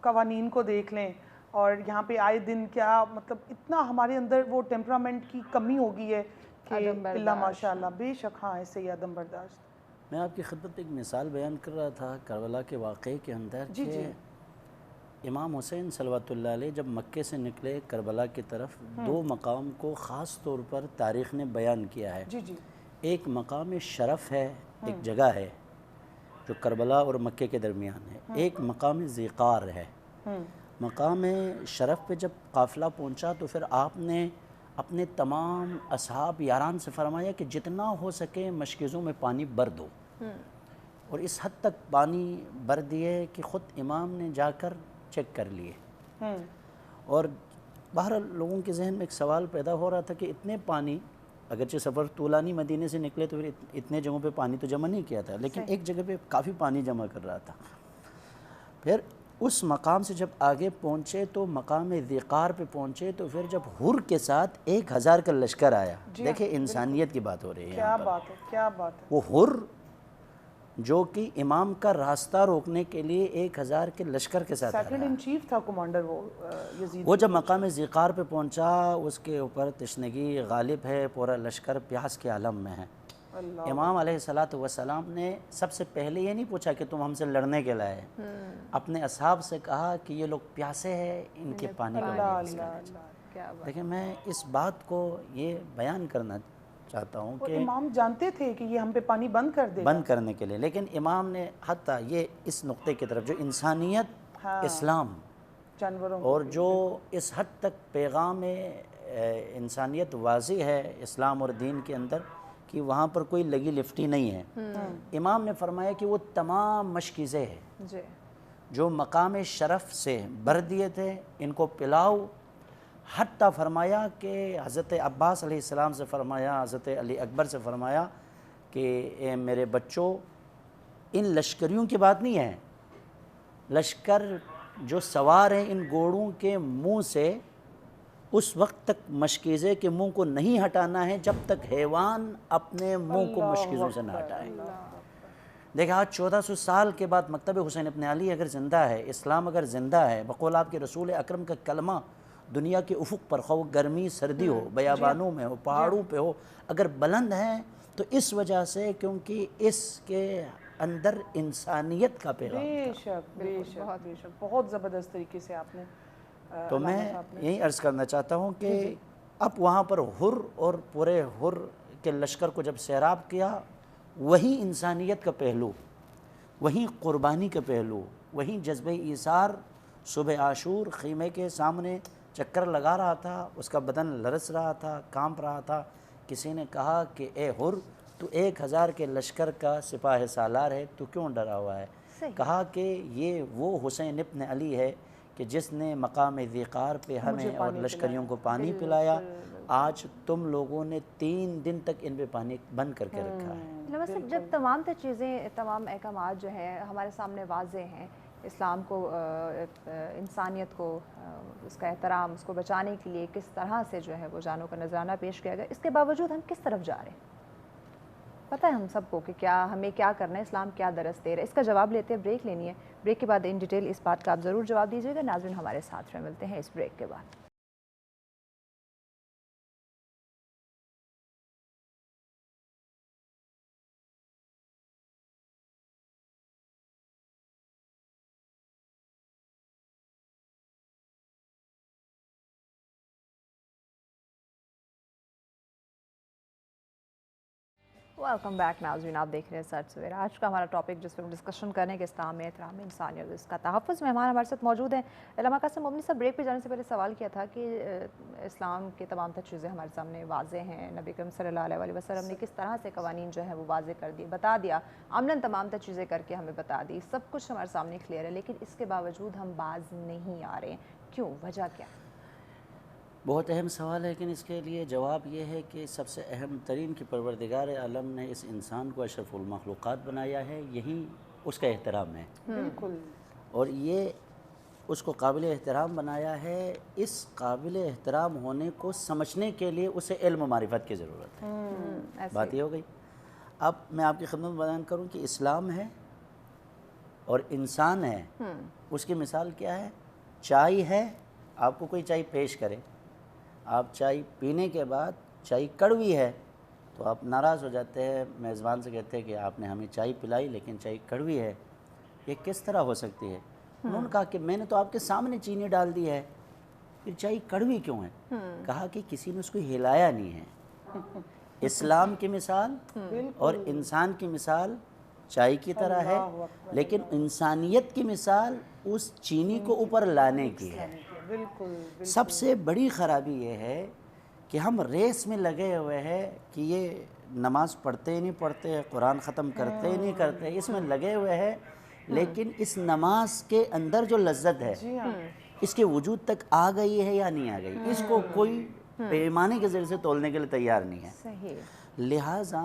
कवानीन को देख लें, और यहाँ पे आए दिन क्या मतलब इतना हमारे अंदर वो टेम्परामेंट की कमी हो गई है कि अल्लाह माशाअल्लाह। बेशक, हाँ, ऐसे ही अदम बर्दाश्त। मैं आपकी खिदमत एक मिसाल बयान कर रहा था करबला के वाक़े के अंदर। जी। इमाम हुसैन सल्लल्लाहु अलैहि जब मक्के से निकले करबला की तरफ, दो मकाम को ख़ास तौर पर तारीख़ ने बयान किया है। जी। एक मकाम शरफ़ है, एक जगह है जो करबला और मक्के के दरमियान है। एक मकाम ज़िक़ार है। मकाम शरफ़ पे जब काफ़िला पहुंचा तो फिर आपने अपने तमाम असहाब यारान से फरमाया कि जितना हो सके मशकीज़ों में पानी भर दो, और इस हद तक पानी भर दिए कि ख़ुद इमाम ने जाकर चेक कर लिए। और बाहर लोगों के जहन में एक सवाल पैदा हो रहा था कि इतने पानी, अगरचे सफ़र तूलानी मदीने से निकले तो फिर इतने जगहों पे पानी तो जमा नहीं किया था, लेकिन एक जगह पे काफ़ी पानी जमा कर रहा था। फिर उस मकाम से जब आगे पहुँचे तो मकाम ज़िक़ार पे पहुँचे तो फिर जब हुर के साथ 1000 का लश्कर आया। देखिए इंसानियत की बात हो रही है। क्या बात है, क्या बात है। वो हुर जो कि इमाम का रास्ता रोकने के लिए 1000 के लश्कर के साथ सेकंड इन चीफ था कमांडर यजीद। वो जब मकाम ज़िक़ार पे पहुंचा, उसके ऊपर तशनगी गालिब है, पूरा लश्कर प्यास के आलम में है। इमाम अलैहिस्सलातु वस्सलाम ने सबसे पहले ये नहीं पूछा कि तुम हमसे लड़ने के लाए, अपने असहाब से कहा कि ये लोग प्यासे हैं, इनके पानी का। देखिए, मैं इस बात को ये बयान करना चाहता हूँ कि इमाम जानते थे कि ये हम पे पानी बंद कर देगा, बंद करने के लिए, लेकिन इमाम ने हत्ता ये इस नुक्ते की तरफ जो इंसानियत, इस्लाम, जानवरों और जो इस हद तक पैगाम इंसानियत वाज़ी है इस्लाम और दीन के अंदर कि वहाँ पर कोई लगी लिफ्टी नहीं है। इमाम ने फरमाया कि वो तमाम मशकीज़ें हैं जो मकाम शरफ़ से भर दिए थे, इनको पिलाओ। हत्ता फरमाया कि हज़रत अब्बास अलैहिस्सलाम से फरमाया, हज़रत अली अकबर से फरमाया کہ اے میرے بچوں، ان لشکریوں کی بات نہیں ہے، لشکر جو سوار ہیں ان گھوڑوں کے منہ سے اس وقت تک مشکیزے کے منہ کو نہیں ہٹانا ہے جب تک حیوان اپنے منہ کو مشکیزوں سے نہ ہٹائے۔ دیکھا آج 1400 سال کے بعد مکتب حسین ابن علی اگر زندہ ہے، اسلام اگر زندہ ہے، بقول آپ کے رسول اکرم کا کلمہ دنیا کے افق پر، خواہ گرمی سردی ہو، بیابانوں میں ہو، پہاڑوں پہ ہو، اگر بلند ہیں تو اس وجہ سے کیونکہ اس کے اندر انسانیت کا پیغام بے شک بے شک بے شک، بہت زبردست طریقے سے آپ نے تو میں یہی عرض کرنا چاہتا ہوں کہ اب وہاں پر حر اور پورے حر کے لشکر کو جب سیراب کیا، وہی انسانیت کا پہلو، وہی قربانی کا پہلو، وہی جذبہ ایثار صبح عاشور خیمے کے سامنے چکر لگا رہا تھا، اس کا بدن لرز رہا تھا، کانپ رہا تھا۔ کسی نے کہا کہ اے حر، تو 1000 کے لشکر کا سپاہ سالار ہے، تو کیوں ڈرا ہوا ہے؟ کہا کہ یہ وہ حسین ابن علی ہے کہ جس نے مقام ذیقار پہ ہمیں اور لشکریوں کو پانی پلایا، آج تم لوگوں نے 3 دن تک ان پہ پانی بند کر کے رکھا ہے۔ ویسے جب تمام چیزیں، تمام احکامات جو ہیں ہمارے سامنے واضح ہیں، اسلام کو، انسانیت کو، اس کا احترام، اس کو بچانے کے لیے کس طرح سے جو ہے وہ جانوں کا نذرانہ پیش کیا گیا، اس کے باوجود ہم کس طرف جا رہے ہیں؟ پتہ ہے ہم سب کو کہ کیا ہمیں کیا کرنا ہے، اسلام کیا درس دے رہا ہے؟ اس کا جواب لیتے ہیں، بریک لینی ہے، بریک کے بعد ان ڈیٹیل اس بات کا آپ ضرور جواب دیجیے گا۔ ناظرین ہمارے ساتھ رہیں، ملتے ہیں اس بریک کے بعد۔ ویلکم بیک ناظرین، آپ دیکھ رہے ہیں سچ سویرا۔ آج کا ہمارا ٹاپک جس پہ ہم ڈسکشن کرنے کے اسلام میں احترام انسانیت، اس کا تحفظ، مہمان ہمارے ساتھ موجود ہیں۔ علامہ قاسم مبنی صاحب بریک پہ جانے سے پہلے سوال کیا تھا کہ اسلام کے تمام تر چیزیں ہمارے سامنے واضح ہیں، نبی کریم صلی اللہ علیہ وسلم نے کس طرح سے قوانین جو ہے وہ واضح کر دیے، بتا دیا، عملاً تمام تر چیزیں کر کے ہمیں بتا دی، سب کچھ ہمارے سامنے کلیئر ہے، لیکن اس کے باوجود ہم باز نہیں آ رہے ہیں، کیوں؟ وجہ کیا؟ بہت اہم سوال ہے، لیکن اس کے لیے جواب یہ ہے کہ سب سے اہم ترین کہ پروردگار عالم نے اس انسان کو اشرف المخلوقات بنایا ہے، یہی اس کا احترام ہے، بالکل، اور یہ اس کو قابل احترام بنایا ہے۔ اس قابل احترام ہونے کو سمجھنے کے لیے اسے علم و معرفت کی ضرورت ہے۔ بات یہ ہو گئی۔ اب میں آپ کی خدمت میں بیان کروں کہ اسلام ہے اور انسان ہے، اس کی مثال کیا ہے؟ چائے ہے، آپ کو کوئی چائے پیش کرے، آپ چائے پینے کے بعد چائے کڑوی ہے تو آپ ناراض ہو جاتے ہیں، میزبان سے کہتے ہیں کہ آپ نے ہمیں چائے پلائی لیکن چائے کڑوی ہے، یہ کس طرح ہو سکتی ہے؟ انہوں نے کہا کہ میں نے تو آپ کے سامنے چینی ڈال دی ہے، پھر چائے کڑوی کیوں ہے؟ کہا کہ کسی نے اس کو ہلایا نہیں ہے۔ اسلام کی مثال اور انسان کی مثال چائے کی طرح ہے، لیکن انسانیت کی مثال اس چینی کو اوپر لانے کی ہے۔ سب سے بڑی خرابی یہ ہے کہ ہم ریس میں لگے ہوئے ہیں کہ یہ نماز پڑھتے ہی نہیں پڑھتے، قرآن ختم کرتے ہی نہیں کرتے، اس میں لگے ہوئے ہیں، لیکن اس نماز کے اندر جو لذت ہے اس کے وجود تک آ گئی ہے یا نہیں آ گئی، اس کو کوئی پیمانے کے ذریعے سے تولنے کے لیے تیار نہیں ہے۔ لہٰذا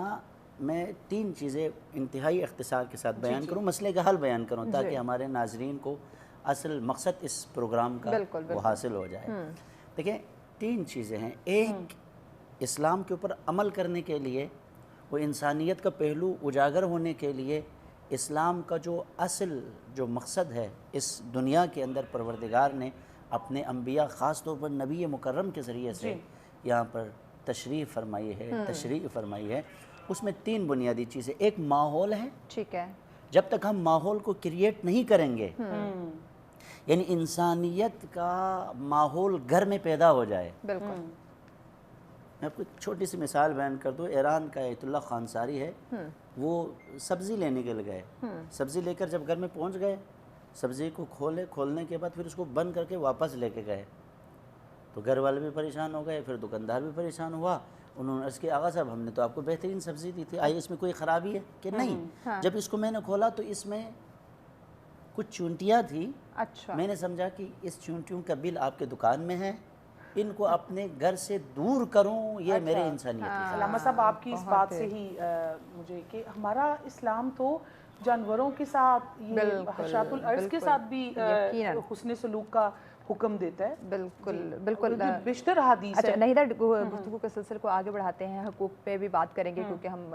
میں 3 چیزیں انتہائی اختصار کے ساتھ بیان کروں، مسئلے کا حل بیان کروں تاکہ ہمارے ناظرین کو اصل مقصد اس پروگرام کا وہ حاصل ہو جائے۔ دیکھیں 3 چیزیں ہیں، ایک اسلام کے اوپر عمل کرنے کے لیے، وہ انسانیت کا پہلو اجاگر ہونے کے لیے، اسلام کا جو اصل جو مقصد ہے اس دنیا کے اندر پروردگار نے اپنے انبیاء خاص طور پر نبی مکرم کے ذریعے سے یہاں پر تشریف فرمائی ہے، اس میں 3 بنیادی چیزیں، ایک ماحول ہے، ٹھیک ہے، جب تک ہم ماحول کو کریٹ نہیں کریں گے، یعنی انسانیت کا ماحول گھر میں پیدا ہو جائے۔ بالکل، میں آپ کو ایک چھوٹی سی مثال بیان کر دوں، ایران کا ایت اللہ خانساری ہے، وہ سبزی لینے کے لیے گئے، سبزی لے کر جب گھر میں پہنچ گئے، سبزی کو کھولنے کے بعد پھر اس کو بند کر کے واپس لے کے گئے، تو گھر والے بھی پریشان ہو گئے، پھر دکاندار بھی پریشان ہوا، انہوں نے عرض کیا آغا صاحب ہم نے تو آپ کو بہترین سبزی دی تھی، آئیے اس میں کوئی خرابی ہے کہ نہیں؟ جب اس کو میں نے کھولا تو اس میں کچھ چونٹیاں تھیں، اچھا، میں نے سمجھا کہ اس چونٹیوں کا بل آپ کے دکان میں ہے ان کو اپنے گھر سے دور کروں، یہ میرے انسانیت ہے۔ علامہ صاحب آپ کی اس بات سے ہی مجھے کہ ہمارا اسلام تو جانوروں کے ساتھ، یہ حشرات الارض کے ساتھ بھی حسن سلوک کا حکم دیتا ہے۔ بالکل بالکل بیشتر حدیث اچھا ہے۔ نہیں گفتگو کے سلسلے کو آگے بڑھاتے ہیں، حقوق پہ بھی بات کریں گے کیونکہ ہم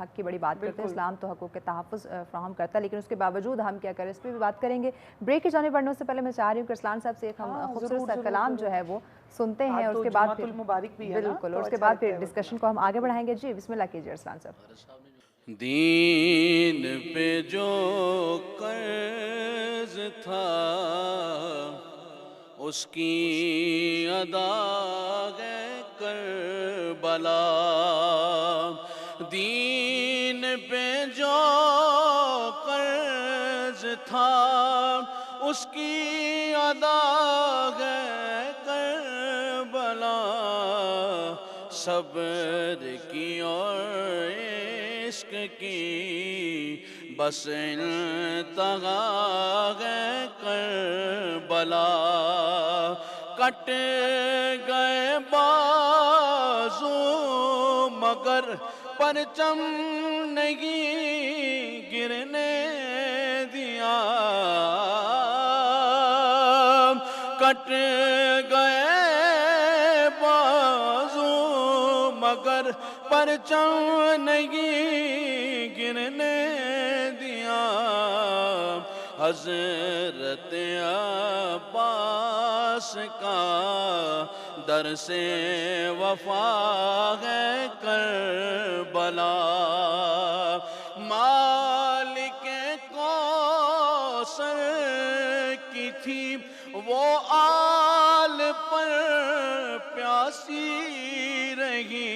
حق کی بڑی بات کرتے ہیں، اسلام تو حقوق کے تحفظ فراہم کرتا ہے، لیکن اس کے باوجود ہم کیا کریں اس پہ بھی بات کریں گے۔ بریک کی جانب بڑھنے سے پہلے میں چاہ رہی ہوں کہ ارسلان صاحب سے ایک ہم خوبصورت سا کلام جو ہے وہ سنتے ہیں، اور اس کے بعد بالکل، اور اس کے بعد پھر ڈسکشن کو ہم آگے بڑھائیں گے۔ جی بسم اللہ کیجیے ارسلان صاحب۔ دین پہ جو قرض تھا اس کی ادا ہے کربلا، دین پہ جو قرض تھا اس کی ادا ہے کربلا، صبر کی اور عشق کی بس انتہا ہے کربلا، کٹ گئے بازو مگر پرچم نہیں گرنے دیا، کٹ گئے بازو مگر پرچم نہیں گرنے دیا، حضرت عباس کا در سے وفا ہے کربلا، مالک کوثر کی تھی وہ آل پر پیاسی رہی،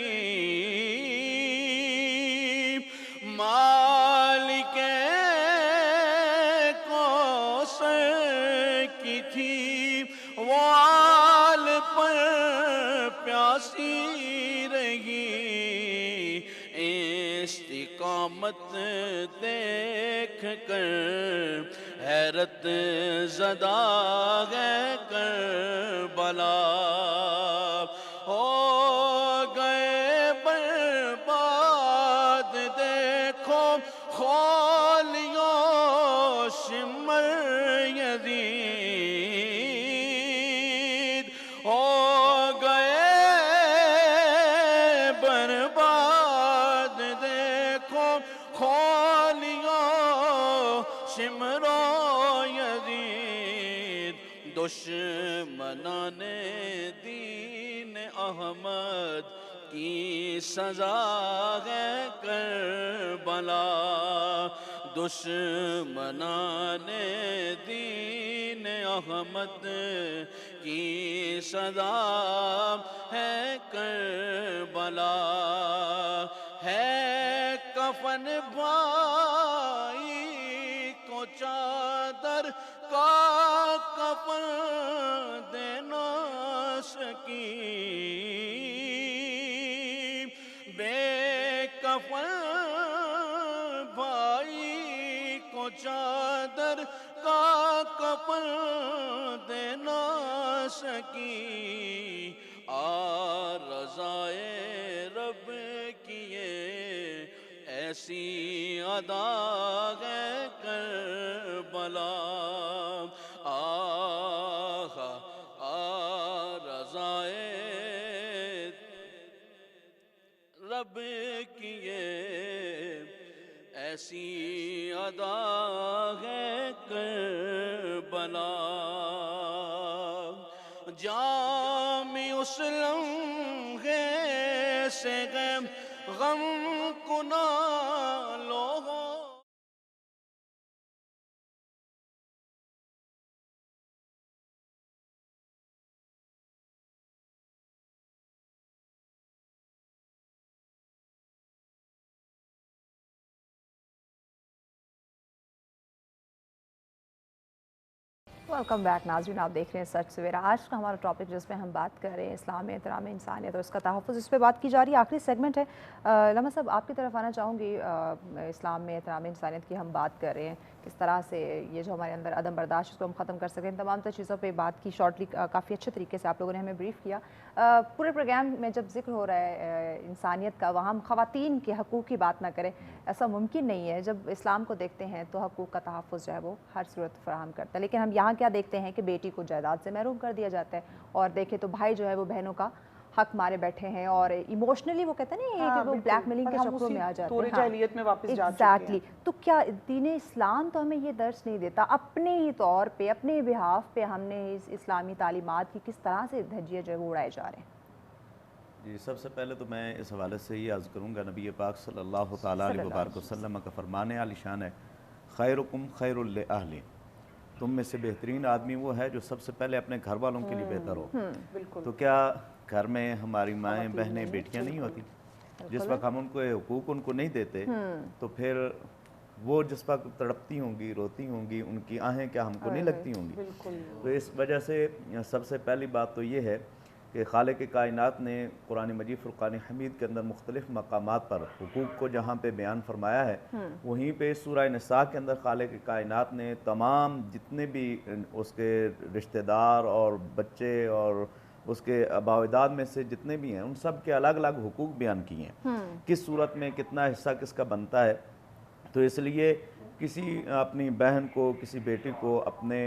مالک کوثر کی تھی وہ آل پر پیاسی رہی، استقامت دیکھ کر حیرت زدہ ہے کربلا، ہو گئے برباد دیکھو خالیوں شمر یزید، ہو گئے برباد دیکھو خالیوں شمر یزید، دشمنان دین احمد کی سزا ہے کربلا، دشمنان دین احمد کی سزا ہے کربلا، ہے کفن بھائی کو چادر کا کفن دینا سکی، بے کفن بھائی کو چادر کا کفن دینا سکی، رضائے رب کیے ایسی ادا ہے کربلا، رضائے رب کیے ایسی ادا ہے کربلا، جام اس لمحے سے غم کنا لوگوں वेलकम बैक नाज़रीन, आप देख रहे हैं सच सवेरा। आज का हमारा टॉपिक जिस पे हम बात कर रहे हैं इस्लाम में एहतराम इंसानियत और उसका तहफ़्फ़ुज़, इस पे बात की जा रही है। आखिरी सेगमेंट है। लम्हा साहब, आपकी तरफ आना चाहूँगी। इस्लाम में एहतराम इंसानियत की हम बात कर रहे हैं, किस तरह से ये जो हमारे अंदर अदम बर्दाश्त इसको हम ख़त्म कर सकें, तमाम तर चीज़ों पे बात की शॉर्टली, काफ़ी अच्छे तरीके से आप लोगों ने हमें ब्रीफ़ किया। पूरे प्रोग्राम में जब जिक्र हो रहा है इंसानियत का, वहाँ हम ख़वातीन के हकूक़ की बात ना करें, ऐसा मुमकिन नहीं है। जब इस्लाम को देखते हैं तो हकूक़ का तहफ़्फ़ुज़ जो है वो हर सूरत फराहम करता है, लेकिन हम यहाँ क्या देखते हैं कि बेटी को जायदाद से महरूम कर दिया जाता है, और देखें तो भाई जो है वो बहनों का हक मारे बैठे हैं, और इमोशनली वो कहते हैं ना कि वो ब्लैकमेलिंग के चक्करों में आ जाते हैं। जाहिलियत में वापस जा चुके एग्जैक्टली। तो क्या दीन इस्लाम तो हमें ये दर्स नहीं देता, अपने ही तौर पे, अपने बिहाफ पे हमने इस इस्लामी तालीमात की किस तरह से धज्जियाँ जो है वो उड़ाए जा रहे हैं? जी, सबसे पहले तो मैं इस हवाले से ये अर्ज़ करूँगा, नबी पाक सल्लल्लाहु तआला अलैहि वसल्लम का फरमान आलिशान है, खैरुकुम खैरुल li ahli, तुम में से बेहतरीन आदमी वो है जो सबसे पहले अपने घर वालों के लिए बेहतर हो। बिल्कुल। तो क्या घर में हमारी माएँ बहनें बेटियाँ नहीं होती? जिस वक्त हम उनको हुकूक उनको नहीं देते तो फिर वो जिस वक्त तड़पती होंगी, रोती होंगी, उनकी आहें क्या हमको नहीं लगती होंगी? तो इस वजह से सबसे पहली बात तो ये है कि खालिक कायनात ने कुरान मजीद फुरक़ान हमीद के अंदर मुख्तलिफ़ मकामात पर हुकूक को जहाँ पे बयान फरमाया है, वहीं पे सूरह निसा के अंदर खालिक कायनात ने तमाम जितने भी उसके रिश्तेदार और बच्चे और उसके आबादाद में से जितने भी हैं, उन सब के अलग अलग हुकूक बयान किए हैं, किस सूरत में कितना हिस्सा किसका बनता है। तो इसलिए किसी अपनी बहन को, किसी बेटी को अपने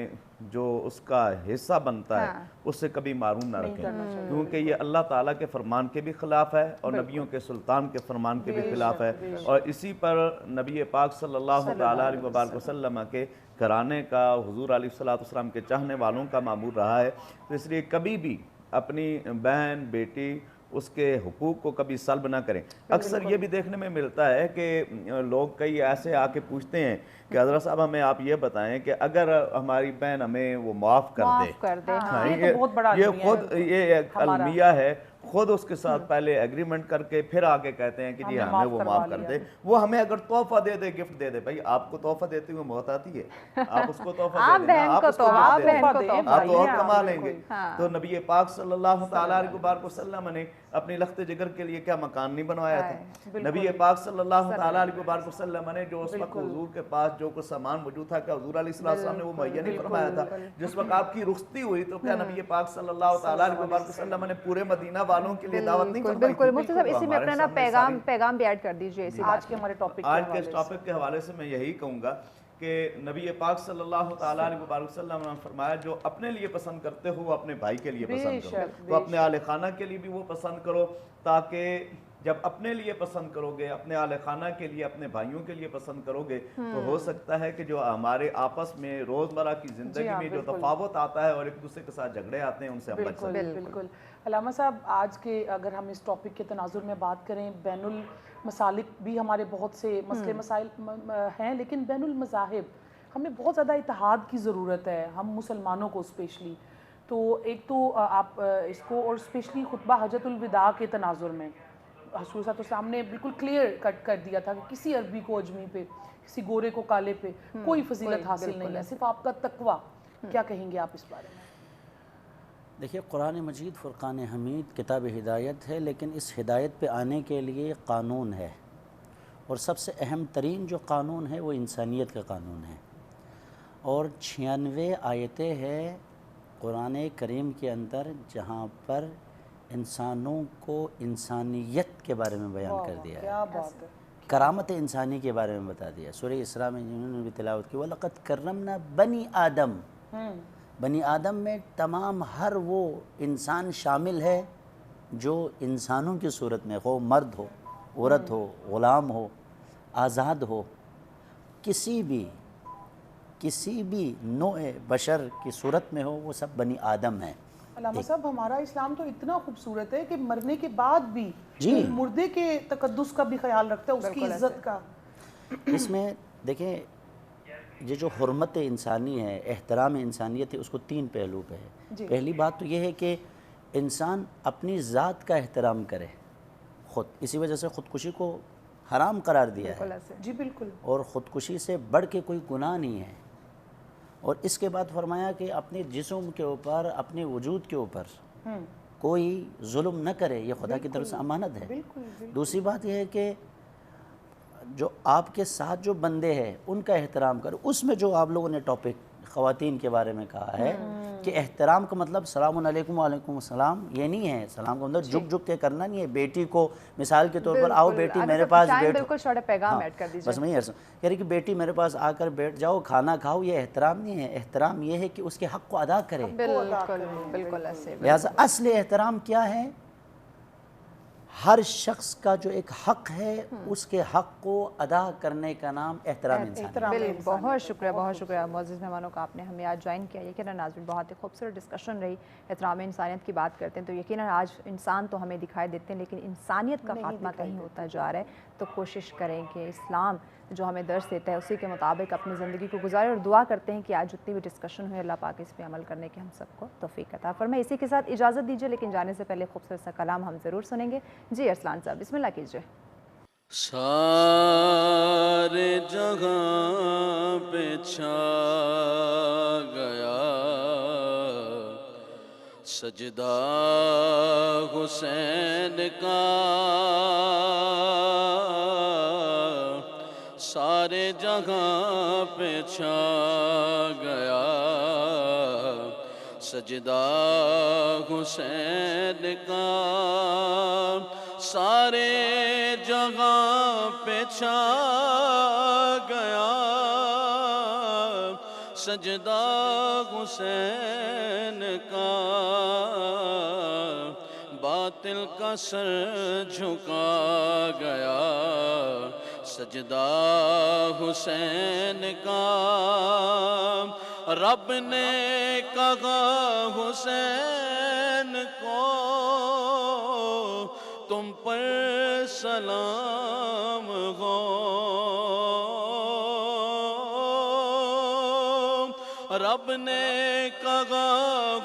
जो उसका हिस्सा बनता है उससे कभी मारूम ना रखें, क्योंकि ये अल्लाह ताला के फरमान के भी ख़िलाफ़ है और नबियों के सुल्तान के फरमान के भी ख़िलाफ़ है। और इसी पर नबी पाक सल्लल्लाहु तआला अलैहि वसल्लम के घराने का, हुज़ूर अलैहिस्सलाम के चाहने वालों का मामूल रहा है। तो इसलिए कभी भी अपनी बहन बेटी उसके हुकूक को कभी सल्ब ना करें। अक्सर ये भी देखने में मिलता है कि लोग कई ऐसे आके पूछते हैं कि हज़रत साहब हमें आप ये बताएं कि अगर हमारी बहन हमें वो माफ़ कर दे, हाँ, ये तो बहुत बड़ा ये खुद ये एक अलमिया है, खुद उसके साथ पहले एग्रीमेंट करके फिर आके कहते हैं कि जी हमें वो माफ़ कर दे। वो हमें अगर तोहफा दे दे, गिफ्ट दे दे, भाई आपको तोहफा देते हुए मौत आती है, आप उसको तोहफा दे देना, आप उसको आप तो और कमा लेंगे। तो नबी पाक सल्लल्लाहु तआला अलैहि वसल्लम ने अपनी लख्त जिगर के लिए क्या मकान नहीं बनवाया था? नबी पाक सल्लल्लाहु तआला अलैहि वसल्लम ने जो उस वक्त हुजूर के पास जो कुछ सामान मौजूद था, क्या हुजूर अलैहिस्सलाम ने वो मुहैया नहीं फरमाया था? जिस वक्त आपकी रुखसती हुई तो क्या नबी पाक सल्लल्लाहु तआला अलैहि वसल्लम ने पूरे मदीना वालों के लिए दावत नहीं फरमाई? बिल्कुल। मुफ्ती साहब, इसी में अपना ना पैगाम भी ऐड कर दीजिए इसी आज के हमारे टॉपिक आज के इस टॉपिक के हवाले से मैं यही कहूँगा कि नबी पाक सल्लल्लाहु तआला अलैहि वसल्लम ने फरमाया, जो अपने लिए पसंद करते हो वो अपने भाई के लिए पसंद करो, तो अपने आले खाना के लिए भी वो पसंद करो, ताकि जब अपने लिए पसंद करोगे, अपने आले खाना के लिए, अपने भाइयों के लिए पसंद करोगे, तो हो सकता है कि जो हमारे आपस में रोज़मर्रा की ज़िंदगी में जो तफावत आता है और एक दूसरे के साथ झगड़े आते हैं, उनसे हम बच सकते हैं। बिल्कुल। अल्लामा साहब, आज के अगर हम इस टॉपिक के तनाजुर में बात करें, बैनुल मसालिक भी हमारे बहुत से मसले मसाइल हैं, लेकिन बैनुल मज़ाहिब हमें बहुत ज़्यादा इत्तेहाद की ज़रूरत है, हम मुसलमानों को स्पेशली। तो एक तो आप इसको, और स्पेशली खुतबा हजतुल विदा के तनाजुर में हज़रत सल्लल्लाहु ने बिल्कुल क्लियर कट कर दिया था कि किसी अरबी को अजमी पे, किसी गोरे को काले पे कोई फजीलत हासिल नहीं है, सिर्फ आपका तकवा। क्या कहेंगे आप इस बारे में? देखिए, कुरान मजीद फुरक़ान हमीद किताब हिदायत है, लेकिन इस हिदायत पे आने के लिए क़ानून है, और सबसे अहम तरीन जो क़ानून है वो इंसानियत का क़ानून है। और 96 आयतें हैं कुरान करीम के अंदर जहाँ पर इंसानों को इंसानियत के बारे में बयान कर दिया है, क्या बात है, करामत इंसानी के बारे में बता दिया। सूरह इसरा में जिन्होंने भी तिलावत की, वलक़द करमना बनी आदम, बनी आदम में तमाम हर वो इंसान शामिल है जो इंसानों की सूरत में हो, मर्द हो, औरत हो, ग़ुलाम हो, आज़ाद हो, किसी भी नोए बशर की सूरत में हो, वो सब बनी आदम है। अल्लामा साहब, हमारा इस्लाम तो इतना खूबसूरत है कि मरने के बाद भी मुर्दे के तकद्दुस का भी ख्याल रखता है, उसकी इज्जत का। इसमें देखें, ये जो हुर्मत इंसानी है, एहतराम इंसानियत है, उसको 3 पहलू पे है। पहली बात तो ये है कि इंसान अपनी ज़ात का एहतराम करे ख़ुद, इसी वजह से ख़ुदकुशी को हराम करार दिया है। जी बिल्कुल। और ख़ुदकुशी से बढ़ के कोई गुनाह नहीं है। اور اس کے بعد فرمایا کہ اپنے جسم کے اوپر، اپنے وجود کے اوپر کوئی ظلم نہ کرے، یہ خدا کی طرف سے امانت ہے۔ دوسری بات یہ ہے کہ جو آپ کے ساتھ جو بندے ہیں ان کا احترام کرو۔ اس میں جو آپ لوگوں نے ٹاپک خواتین کے بارے میں کہا ہے کہ احترام کا مطلب السلام علیکم وعلیکم السلام یہ نہیں ہے، سلام کا مطلب جھک جھک کے کرنا نہیں ہے۔ بیٹی کو مثال کے طور پر آؤ بیٹی میرے پاس بیٹھو، بالکل چھوٹا پیغام ایڈ کر دیجیے۔ بس میں یہ کہہ رہی کہ بیٹی میرے پاس آ کر بیٹھ جاؤ، کھانا کھاؤ، یہ احترام نہیں ہے۔ احترام یہ ہے کہ اس کے حق کو ادا کرے۔ بالکل بالکل ایسے لہٰذا اصل احترام کیا ہے؟ ہر شخص کا جو ایک حق ہے اس کے حق کو ادا کرنے کا نام احترام انسان ہے۔ بہت شکریہ، بہت شکریہ معزز مہمانوں کا، آپ نے ہمیں آج جوائن کیا۔ یقیناً ناظرین بہت ہی خوبصورت ڈسکشن رہی، احترام انسانیت کی بات کرتے ہیں تو یقیناً آج انسان تو ہمیں دکھائی دیتے ہیں لیکن انسانیت کا خاتمہ کہیں ہوتا جا رہا ہے۔ تو کوشش کریں کہ اسلام جو ہمیں درس دیتا ہے اسی کے مطابق اپنی زندگی کو گزاریں، اور دعا کرتے ہیں کہ آج جتنی بھی ڈسکشن ہوئی اللہ پاک اس پہ عمل کرنے کے ہم سب کو توفیق عطا فرمائے۔ اسی کے ساتھ اجازت دیجیے، لیکن جانے سے پہلے خوبصورت سا کلام ہم ضرور سنیں گے۔ جی ارسلان صاحب بسم اللہ کیجیے۔ سارے جہاں پہ چھا گیا سجدہ حسین کا، سارے جہاں پہ چھا گیا سجدہ حسین کا، سارے جگہ پہ چھا گیا سجدہ حسین کا، باطل کا سر جھکا گیا سجدہ حسین کا، رب نے کہا حسین کو تم پر سلام ہو، رب نے کہا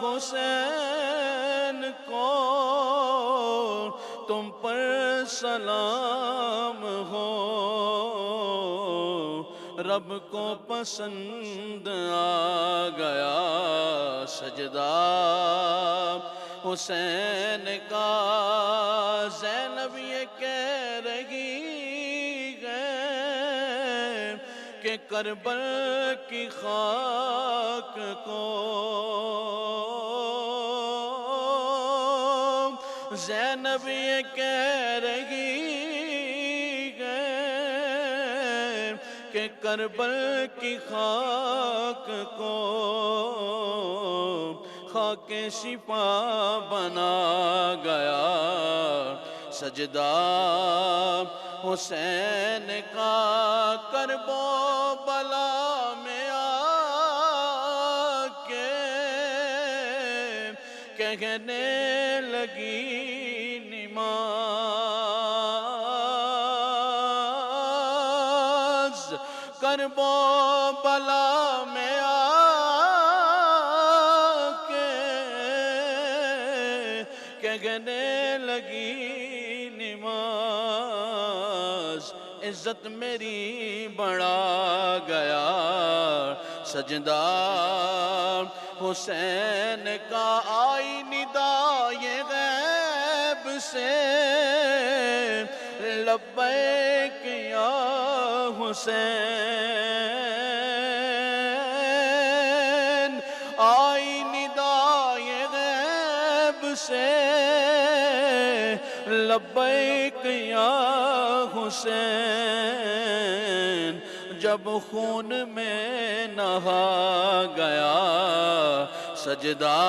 حسین کو تم پر سلام ہو، رب کو پسند آ گیا سجدہ حسین کا، زینب یہ کہہ رہی ہے کہ کربل کی خاک کو، زینب یہ کہہ رہی ہے کہ کربل کی خاک کو خاک شفا بنا گیا سجدہ حسین کا، کرب و بلا میں آ کے کہنے لگی نماز، کرب و بلا میں آ کے کہنے لگی نماز، عزت میری بڑھا گیا سجدہ حسین کا، آئی ندا یہ غیب سے لبیک یا حسین، آئی ندا یہ غیب سے لبیک یا حسین، جب خون میں نہا گیا سجدہ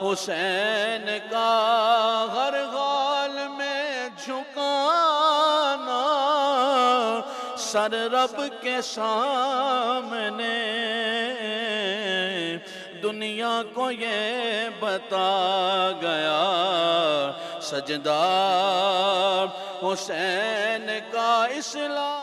حسین کا، ہر حال میں جھکانا سر رب کے سامنے، دنیا کو یہ بتا گیا سجدہ حسین کا، اسلام